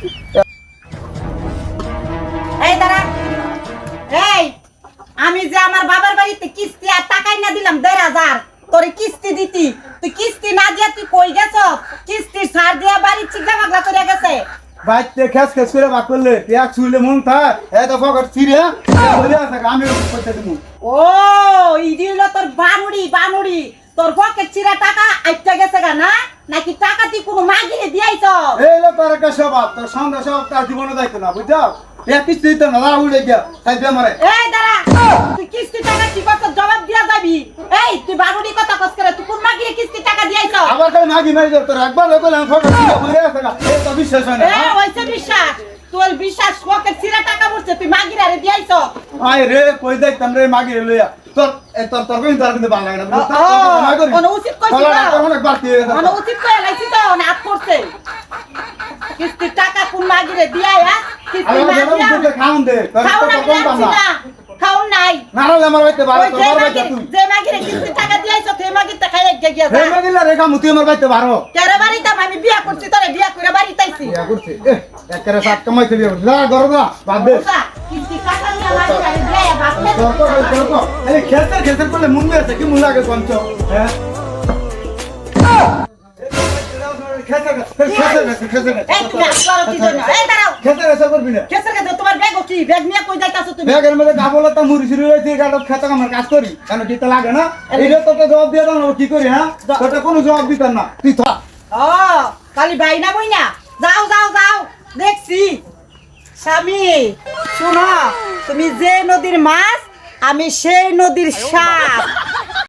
এই দাঁড়া, এই আমি যে আমার বাবার বাড়িতে কিস্তি আর টাকাই না দিলাম 1,500, তোরে কিস্তি দিতি, তুই কিস্তি না দিয়া তুই কই গেছ? কিস্তির ছাড় দিয়া বাড়ি চিগা পাগলা করে গেছে। বাইতে খেস খেস করে বাক করলে পেঁয়াজ ছুইলে মন থাক এত ফকট ছিঁড়ে বলে আছে আমি করতে দেবো। ও ইডি হলো তোর বানুড়ি তোর পকেট চিরা টাকা আইটা গেছে গা না, নাকি টাকা তুই কোনো মাগিরে দিয়াইছ? এই লো তোর একটা স্বভাব, তোর সন্ধ্যা স্বভাব তার জীবনে দায়িত্ব না বুঝছো? এক কিস্তি দিতে না দাঁড়া উঠে গিয়া তাই দিয়ে মারে। এই দাঁড়া, তুই কিস্তি টাকা কি করছ জবাব দিয়া যাবি। এই তুই বানুড়ি কথা কস করে, তুই কোন মাগিরে কিস্তি টাকা দিয়াইছ? আবার খালি মাগি মারি তোর একবার লোক ফকট ছিঁড়ে বলে আছে এই তো বিশ্বাস হয় না। এ হইছে বিশ্বাস, তোর বিশ্বাস পকেট চিরা টাকা পড়ছে তুই মাগিরে আরে দিয়াইছ? আয় রে কই দেখতাম রে মাগি রে লইয়া তোর তোর তোর কই তার কিন্তু ভালো লাগে না কোন উচিত কইছিস না? অনেক বাড়তি হয়ে গেছে। কোন উচিত কই লাইছিস তো না আপ করছে। কিস্তি টাকা কোন মাগিরে দিয়াইয়া কিস্তি আরে না বাবা দিয়া তোকে খাওন দে তোর খাও না তো কম দাম না খাও নাই। না রে আমার বাইতে ভালো ওই তোর বাইতে তুই যে মাগিরে কিস্তি টাকা দিয়াইছ তে মাগিরটা খাইয়া গিয়া হে যা। মাগিলা রে কাম তুই আমার বাইতে ভালো কেরে বাড়িতে আমি বিয়া করছি, তোরে বিয়া করে বাড়িতে আইছি। ইয়া করছে একেরে সাত কামাই খেলি যা গরদা বাদ দে কিস্তি টাকা নিয়ে মাগিরে দিয়াইয়া বাপে তোর তো এই খেলতে করলে মুন আছে কি মুন লাগে কোনচ হ্যাঁ এই তুমি আসবারও কি জন্য? এই দাঁড়াও, করবি না কেসের কাছে তোমার ব্যাগ কি? ব্যাগ নিয়ে কই যাইতাছো তুমি? ব্যাগের মধ্যে কাপড়টা মুড়ি শুরু হয়েছে গাড়ি খেতে আমার কাজ করি কেন দিতে লাগে না এইটা তোকে জবাব দিয়ে দাও কি করি হ্যাঁ তোকে কোনো জবাব দিতাম না তুই থাক ও খালি বাইনা বইনা যাও যাও যাও দেখছি। স্বামী শুনো, তুমি যে নদীর মাছ আমি সেই নদীর সাপ।